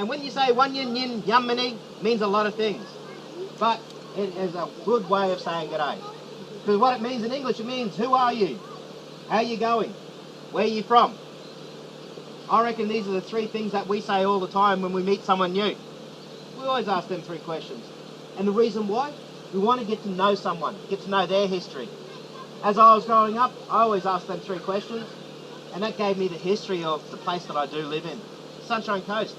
And when you say Gunyah Yin Yamini, means a lot of things. But it is a good way of saying g'day. Because what it means in English, it means who are you? How are you going? Where are you from? I reckon these are the three things that we say all the time when we meet someone new. We always ask them three questions. And the reason why? We want to get to know someone, get to know their history. As I was growing up, I always asked them three questions, and that gave me the history of the place that I do live in, Sunshine Coast.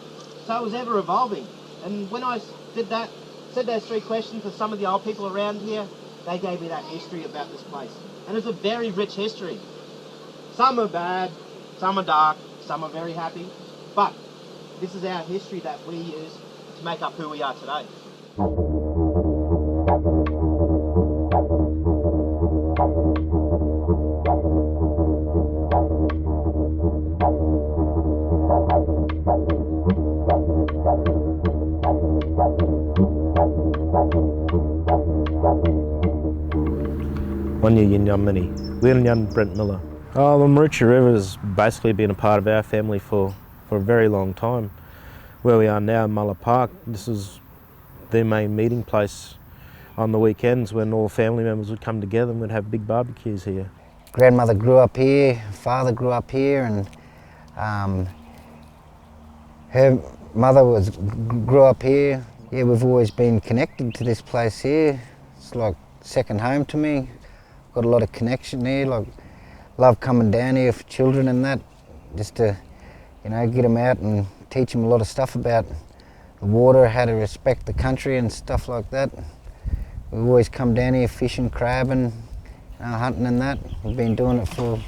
So it was ever evolving. And when I did that, said those three questions to some of the old people around here, they gave me that history about this place. And it's a very rich history. Some are bad, some are dark, some are very happy, but this is our history that we use to make up who we are today. Gunyah Yin Yamini, William Brent Miller. Oh, the Maroochy River has basically been a part of our family for a very long time. Where we are now, Mulla Park, this is their main meeting place on the weekends when all family members would come together and we'd have big barbecues here. Grandmother grew up here, father grew up here, and her mother grew up here. Yeah, we've always been connected to this place here. It's like second home to me. Got a lot of connection here, like love coming down here for children and that, just to, you know, get them out and teach them a lot of stuff about the water, how to respect the country and stuff like that. We've always come down here fishing, crabbing, hunting and that. We've been doing it for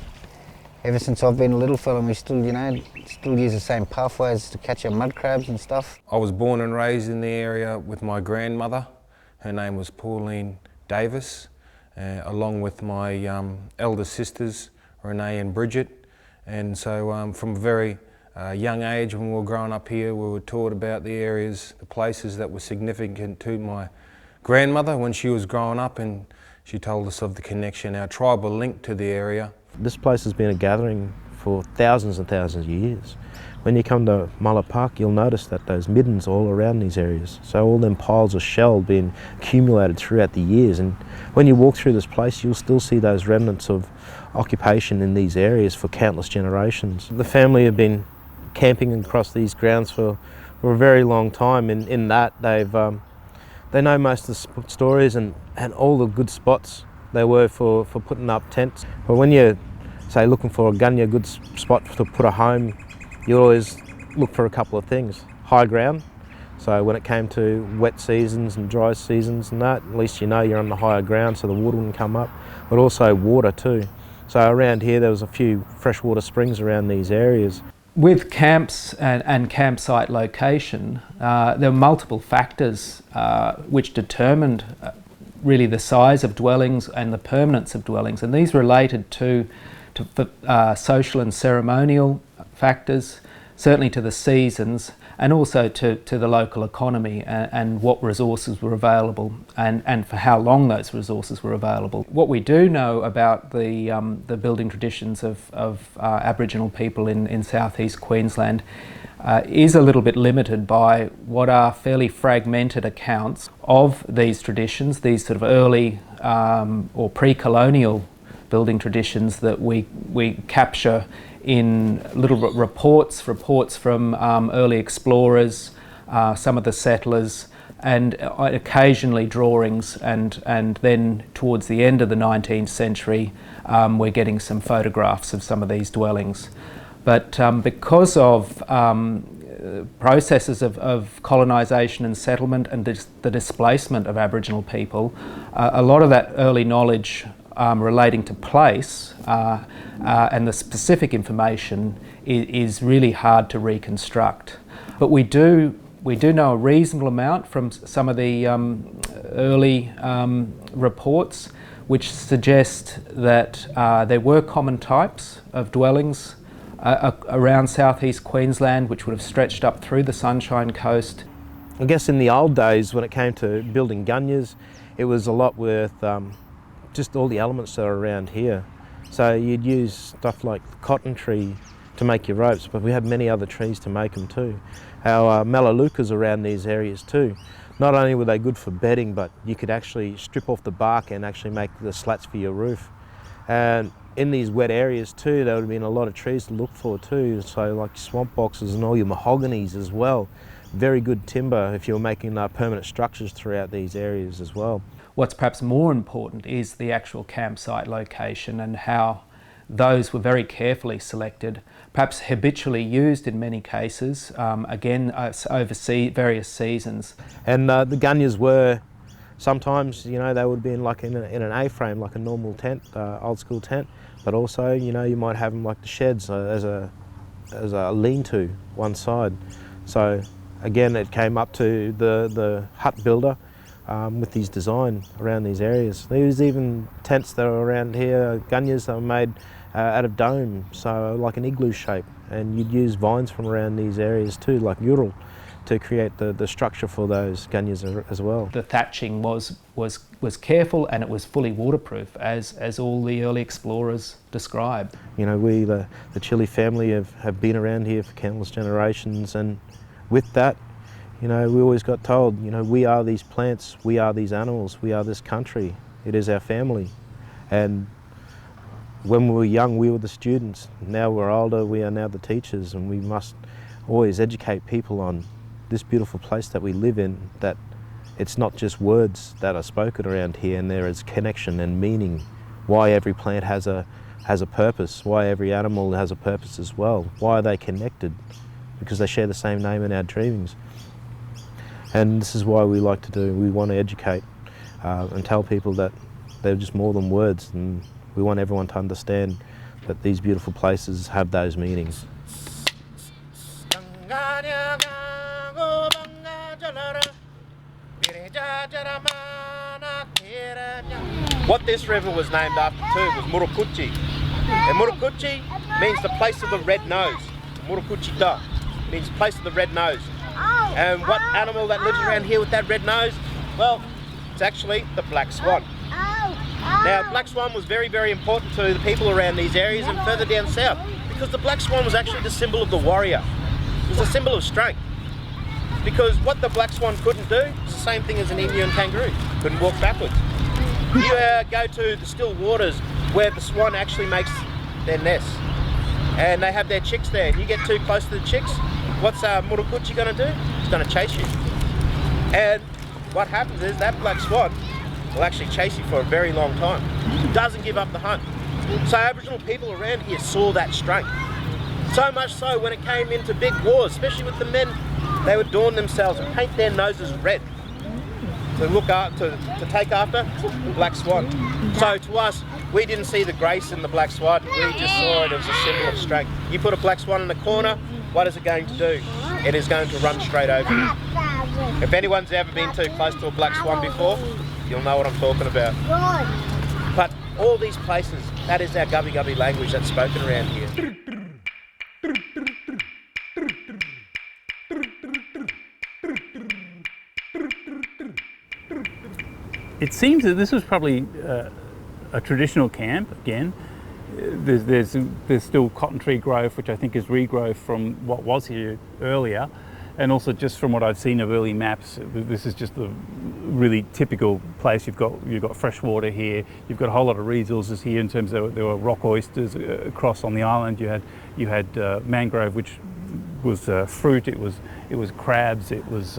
ever since I've been a little fella, and we still, you know, still use the same pathways to catch our mud crabs and stuff. I was born and raised in the area with my grandmother. Her name was Pauline Davis, along with my elder sisters, Renee and Bridget. And so from a very young age, when we were growing up here, we were taught about the areas, the places that were significant to my grandmother when she was growing up, and she told us of the connection, our tribal link to the area. This place has been a gathering for thousands and thousands of years. When you come to Mulla Park, you'll notice that those middens are all around these areas. So all them piles of shell being accumulated throughout the years. And when you walk through this place, you'll still see those remnants of occupation in these areas for countless generations. The family have been camping across these grounds for a very long time. In that, they know most of the stories and all the good spots they were for putting up tents. But when you're, say, looking for a Gunyah good spot to put a home, you always look for a couple of things. High ground, so when it came to wet seasons and dry seasons and that, at least you know you're on the higher ground so the water wouldn't come up, but also water too. So around here there was a few freshwater springs around these areas. With camps and campsite location, there were multiple factors which determined really the size of dwellings and the permanence of dwellings, and these related to social and ceremonial factors, certainly to the seasons, and also to the local economy and what resources were available and for how long those resources were available. What we do know about the building traditions of Aboriginal people in southeast Queensland is a little bit limited by what are fairly fragmented accounts of these traditions, these sort of early or pre-colonial building traditions that we capture in little reports from early explorers, some of the settlers, and occasionally drawings, and then towards the end of the 19th century we're getting some photographs of some of these dwellings. But because of processes of colonisation and settlement and the displacement of Aboriginal people, a lot of that early knowledge relating to place and the specific information is really hard to reconstruct. But we do know a reasonable amount from some of the early reports which suggest that there were common types of dwellings around southeast Queensland which would have stretched up through the Sunshine Coast. I guess in the old days when it came to building gunyahs, it was a lot with just all the elements that are around here. So you'd use stuff like the cotton tree to make your ropes, but we have many other trees to make them too. Our melaleucas around these areas too. Not only were they good for bedding, but you could actually strip off the bark and actually make the slats for your roof. And in these wet areas too, there would have been a lot of trees to look for too, so like swamp boxes and all your mahoganies as well. Very good timber if you're making permanent structures throughout these areas as well. What's perhaps more important is the actual campsite location and how those were very carefully selected, perhaps habitually used in many cases, again over various seasons. And the gunyahs were sometimes, you know, they would be in an A-frame, like a normal tent, old school tent, but also, you know, you might have them like the sheds as a lean-to one side. So again, it came up to the hut builder with his design around these areas. There was even tents that are around here, gunyahs that were made out of dome, so like an igloo shape, and you'd use vines from around these areas too, like mural, to create the structure for those gunyahs as well. The thatching was careful, and it was fully waterproof, as all the early explorers described. You know, we, the Chile family, have been around here for countless generations, and with that, you know, we always got told, you know, we are these plants, we are these animals, we are this country, it is our family. And when we were young, we were the students. Now we're older, we are now the teachers, and we must always educate people on this beautiful place that we live in, that it's not just words that are spoken around here, and there is connection and meaning. Why every plant has a purpose, why every animal has a purpose as well. Why are they connected? Because they share the same name in our dreamings. And this is why we like to do, we want to educate and tell people that they're just more than words, and we want everyone to understand that these beautiful places have those meanings. What this river was named after too was Maroochy. And Maroochy means the place of the red nose. Maroochy da means place of the red nose. And what animal that lives around here with that red nose? Well, it's actually the black swan. Now, black swan was very, very important to the people around these areas and further down south, because the black swan was actually the symbol of the warrior. It was a symbol of strength. Because what the black swan couldn't do is the same thing as an emu and kangaroo. Couldn't walk backwards. You go to the still waters where the swan actually makes their nests, and they have their chicks there. You get too close to the chicks, what's Maroochy going to do? It's going to chase you. And what happens is that black swan will actually chase you for a very long time. It doesn't give up the hunt. So Aboriginal people around here saw that strength. So much so when it came into big wars, especially with the men, they would adorn themselves and paint their noses red to look after, to take after the black swan. So to us, we didn't see the grace in the black swan, we just saw it as a symbol of strength. You put a black swan in the corner, what is it going to do? It is going to run straight over you. If anyone's ever been too close to a black swan before, you'll know what I'm talking about. But all these places, that is our gubby gubby language that's spoken around here. It seems that this was probably a traditional camp again. There's still cotton tree growth, which I think is regrowth from what was here earlier, and also just from what I've seen of early maps, this is just a really typical place. You've got fresh water here. You've got a whole lot of resources here in terms of there were rock oysters across on the island. You had mangrove, which was fruit. It was crabs. It was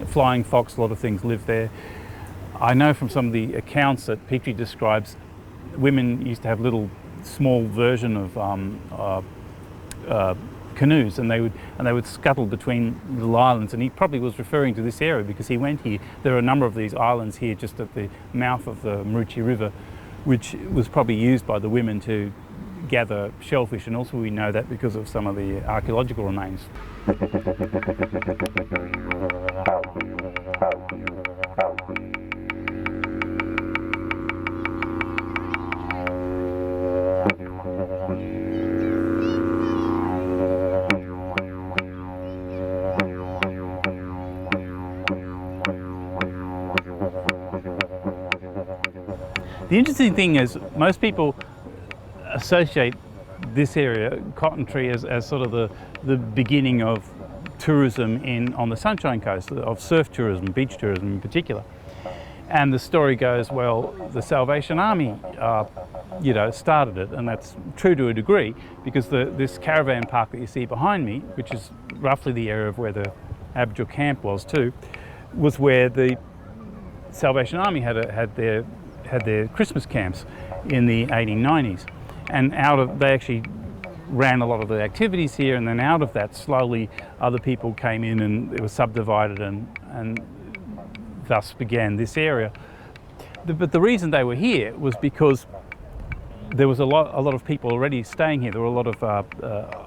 flying fox. A lot of things lived there. I know from some of the accounts that Petrie describes, women used to have little small version of canoes, and they would scuttle between little islands, and he probably was referring to this area because he went here. There are a number of these islands here just at the mouth of the Maroochy River, which was probably used by the women to gather shellfish, and also we know that because of some of the archaeological remains. The interesting thing is most people associate this area, Cotton Tree, as sort of the beginning of tourism on the Sunshine Coast, of surf tourism, beach tourism in particular. And the story goes, well, the Salvation Army, started it, and that's true to a degree, because this caravan park that you see behind me, which is roughly the area of where the Aboriginal camp was too, was where the Salvation Army had their Christmas camps in the 1890s, and they actually ran a lot of the activities here, and then out of that slowly other people came in and it was subdivided and thus began this area. But the reason they were here was because there was a lot of people already staying here. There were a lot of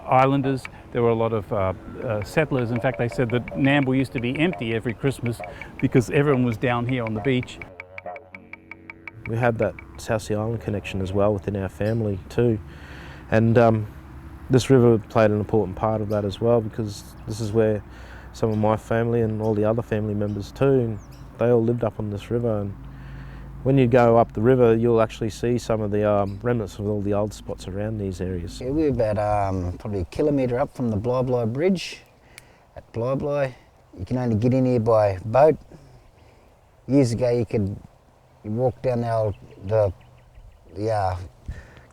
islanders, there were a lot of settlers. In fact, they said that Nambour used to be empty every Christmas because everyone was down here on the beach. We had that South Sea Island connection as well within our family too. And this river played an important part of that as well, because this is where some of my family and all the other family members too, and they all lived up on this river. And when you go up the river, you'll actually see some of the remnants of all the old spots around these areas. Yeah, we're about probably a kilometre up from the Bly Bridge at Bly. You can only get in here by boat. Years ago you walk down the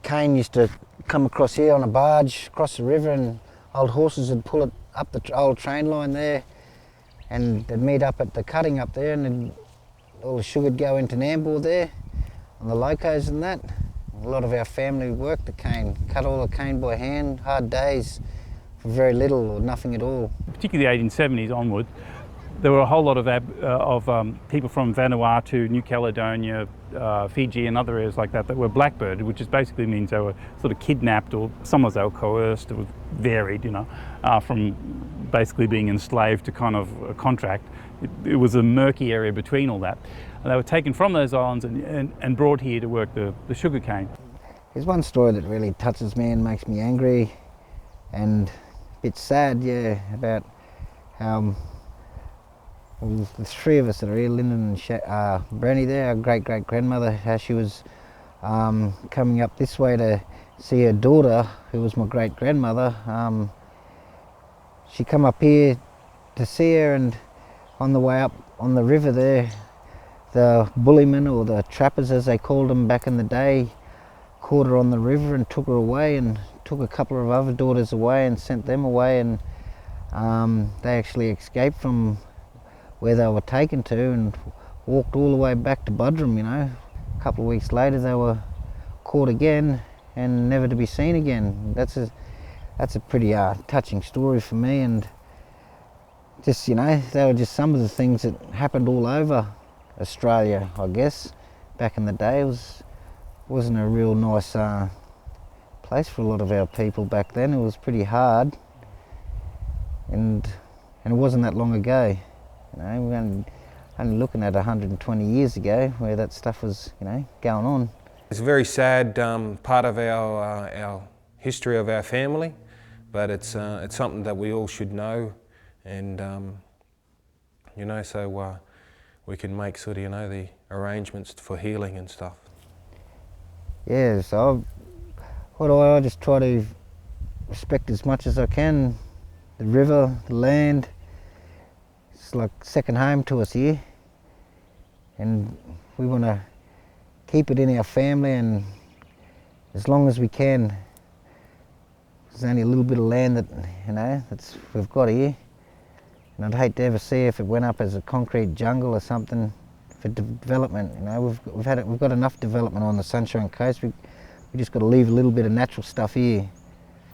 cane used to come across here on a barge, across the river, and old horses would pull it up the old train line there, and they'd meet up at the cutting up there, and then all the sugar would go into Nambour there, on the locos and that. A lot of our family worked the cane, cut all the cane by hand, hard days, for very little or nothing at all. Particularly the 1870s onward, there were a whole lot of people from Vanuatu, New Caledonia, Fiji and other areas like that were blackbirded, which just basically means they were sort of kidnapped, or sometimes they were coerced. It was varied, from basically being enslaved to kind of a contract. It was a murky area between all that. And they were taken from those islands and brought here to work the sugar cane. There's one story that really touches me and makes me angry and a bit sad, about how the three of us that are here, Lyndon and Brenny there, our great-great-grandmother, how she was coming up this way to see her daughter, who was my great-grandmother. She come up here to see her, and on the way up on the river there, the bullymen, or the trappers as they called them back in the day, caught her on the river and took her away, and took a couple of other daughters away and sent them away, and they actually escaped from where they were taken to and walked all the way back to Budrum. A couple of weeks later they were caught again and never to be seen again. That's a pretty touching story for me, and just they were just some of the things that happened all over Australia, I guess. Back in the day, wasn't a real nice place for a lot of our people back then. It was pretty hard, and it wasn't that long ago. We're only looking at 120 years ago where that stuff was, going on. It's a very sad part of our history of our family, but it's something that we all should know, and so we can make sort of the arrangements for healing and stuff. Yeah, so I just try to respect as much as I can the river, the land. It's like second home to us here, and we want to keep it in our family, and as long as we can. There's only a little bit of land that we've got here, and I'd hate to ever see if it went up as a concrete jungle or something for development. We've got enough development on the Sunshine Coast. We just got to leave a little bit of natural stuff here.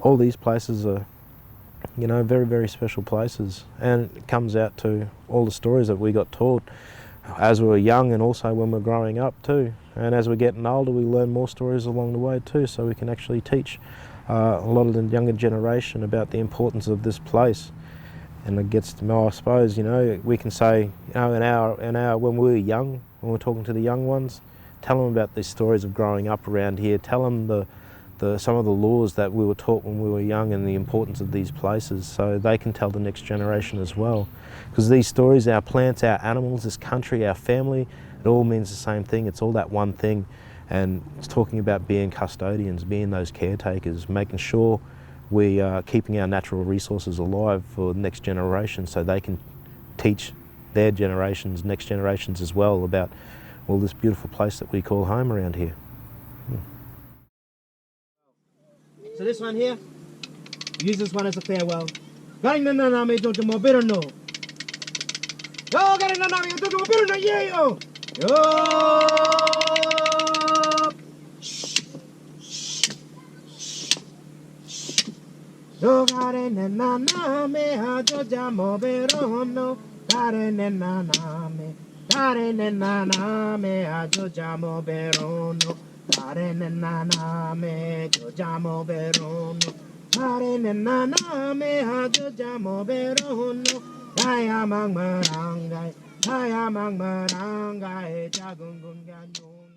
All these places are very, very special places, and it comes out to all the stories that we got taught as we were young, and also when we're growing up too. And as we're getting older, we learn more stories along the way too, so we can actually teach a lot of the younger generation about the importance of this place. And it gets to, I suppose, we can say, when we were young, when we're talking to the young ones, tell them about these stories of growing up around here, tell them some of the laws that we were taught when we were young and the importance of these places, so they can tell the next generation as well. Because these stories, our plants, our animals, this country, our family, it all means the same thing. It's all that one thing. And it's talking about being custodians, being those caretakers, making sure we are keeping our natural resources alive for the next generation so they can teach their generations, next generations as well, about all this beautiful place that we call home around here. So this one here, use this one as a farewell. Do gare ne na na me ha jo jamo berono, gare ne na na me, gare ne na na me ha jo jamo berono, gare ne na na me jo jamo berono, gare ne na na me ha jo jamo berono, daya mang marangai, jagungun ganyon.